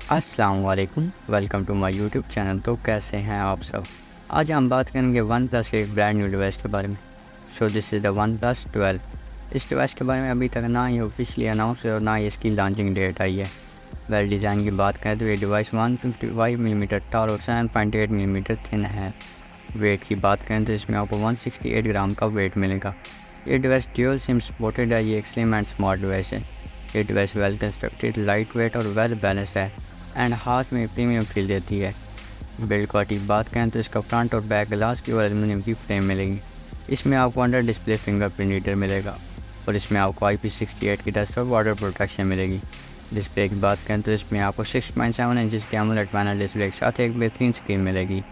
अस्सलाम वालेकुम, welcome to my YouTube channel. तो कैसे हैं आप सब। आज हम बात करेंगे वन प्लस के एक ब्रांड न्यू डिवाइस के बारे में। So this is the one plus 12। इस डिवाइस के बारे में अभी तक ना ही ऑफिशियली अनाउंस है और ना ही इसकी लॉन्चिंग डेट आई है। वेल डिज़ाइन की बात करें तो ये डिवाइस 155 मिलीमीटर टॉल और 7.8 मिलीमीटर थिन है। वेट की बात करें तो इसमें आपको 168 ग्राम का वेट मिलेगा। ये डिवाइस ड्यूल सिम सपोर्टेड है। ये एक स्लिम एंड स्मार्ट डिवाइस है। ये device well constructed, light weight और वेल बैलेंस्ड है एंड हाथ में प्रीमियम फील देती है। बिल्ड क्वालिटी की बात करें तो इसका फ्रंट और बैक ग्लास की और एल्यूमिनियम की फ्रेम मिलेगी। इसमें आपको अंडर डिस्प्ले फिंगरप्रिंट रीडर मिलेगा और इसमें आपको IP68 की डस्ट और वाटर प्रोटेक्शन मिलेगी। डिस्प्ले की बात करें तो इसमें आपको 6.7 इंच की AMOLED पैनल डिस्प्ले के साथ एक बेहतरीन स्क्रीन मिलेगी।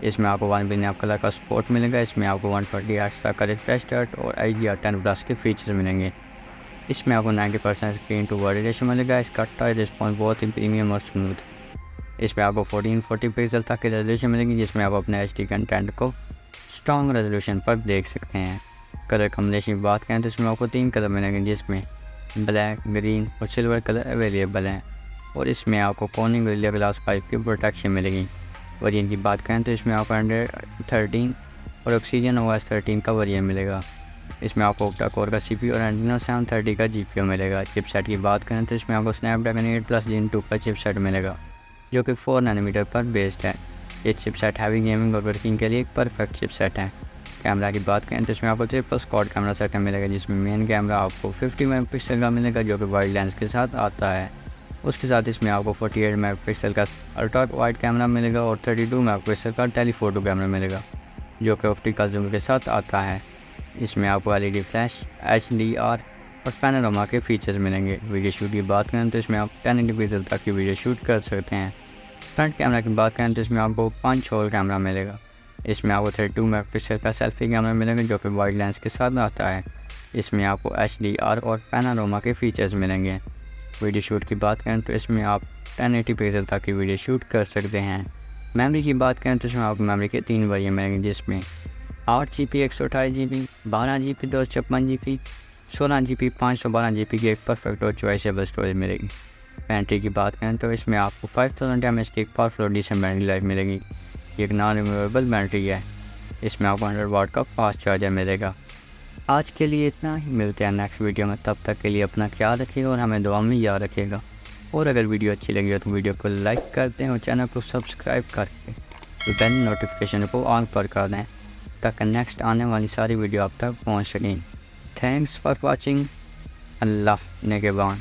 इसमें आपको 1 बिलियन कलर का सपोर्ट मिलेगा। इसमें आपको 120 हर्ट्ज तक का रिफ्रेश रेट और HDR10+ के फीचर्स मिलेंगे। इसमें आपको 90% स्क्रीन टू बॉडी रेशो मिलेगा। इसका टच रिस्पॉन्स बहुत ही प्रीमियम और स्मूथ। इसमें आपको 1440 पिक्सल तक की रेजोल्यूशन मिलेगी, जिसमें आप अपने HD कंटेंट को स्ट्रॉन्ग रेजोल्यूशन पर देख सकते हैं। कलर कॉम्बिनेशन की बात करें तो इसमें आपको 3 कलर मिलेंगे, जिसमें ब्लैक, ग्रीन और सिल्वर कलर अवेलेबल हैं और इसमें आपको कॉर्निंग गोरिल्ला ग्लास 5 की प्रोटेक्शन मिलेगी। वेरिएंट की बात करें तो इसमें आपको Android 13 और oxygenos 13 का वेरिएंट मिलेगा। इसमें आपको ऑक्टा कोर का CPU और Adreno 730 का GPU मिलेगा। चिपसेट की बात करें तो इसमें आपको स्नैपड्रैगन 8+ Gen 2 का चिपसेट मिलेगा, जो कि 4 नैनोमीटर पर बेस्ड है। ये चिपसेट हैवी गेमिंग और वर्किंग के लिए एक परफेक्ट चिपसेट है। कैमरा की बात करें तो इसमें आपको ट्रिपल क्वाड कैमरा सेटअप मिलेगा, जिसमें मेन कैमरा आपको 50 मेगापिक्सल का मिलेगा, जो कि वाइड लेंस के साथ आता है। उसके साथ इसमें आपको 48 मेगापिक्सल का अल्ट्रा वाइड कैमरा मिलेगा और 32 मेगापिक्सल का टेलीफोटो कैमरा मिलेगा, जो कि ऑप्टिकल जूम के साथ आता है। इसमें आपको LED फ्लैश, HDR और पैनोरामा के फीचर्स मिलेंगे। वीडियो शूट की बात करें तो इसमें आप 1080 पिक्सल तक की वीडियो शूट कर सकते हैं। फ्रंट कैमरा की बात करें तो इसमें आपको 5 होल कैमरा मिलेगा। इसमें आपको 32 मेगापिक्सल का सेल्फी कैमरा मिलेगा, जो कि वाइड लेंस के साथ आता है। इसमें आपको HDR और पैनोरामा के फीचर्स मिलेंगे। वीडियो शूट की बात करें तो इसमें आप 1080 पिक्सल तक की वीडियो शूट कर सकते हैं। मेमोरी की बात करें तो इसमें आपको मेमोरी के 3 वेरिएंट मिलेंगे, जिसमें 8GB 128GB, 12GB 256GB, 16GB 512GB की एक परफेक्ट और चॉइसेबल स्टोरेज मिलेगी। बैटरी की बात करें तो इसमें आपको 5000 mAh की एक पावरफुल डिसेंट बैटरी लाइफ मिलेगी। ये एक नॉन रिमूवेबल बैटरी है। इसमें आपको 100 वाट का फास्ट चार्जर मिलेगा। आज के लिए इतना ही, मिलते हैं नेक्स्ट वीडियो में। तब तक के लिए अपना ख्याल रखिएगा और हमें दुआ में याद रखिएगा। और अगर वीडियो अच्छी लगी हो तो वीडियो को लाइक कर दें और चैनल को सब्सक्राइब करके तो बेल नोटिफिकेशन को ऑन पर कर दें, ताकि नेक्स्ट आने वाली सारी वीडियो आप तक पहुंच सकें। Thanks for watching. अल्लाह ने के बाद।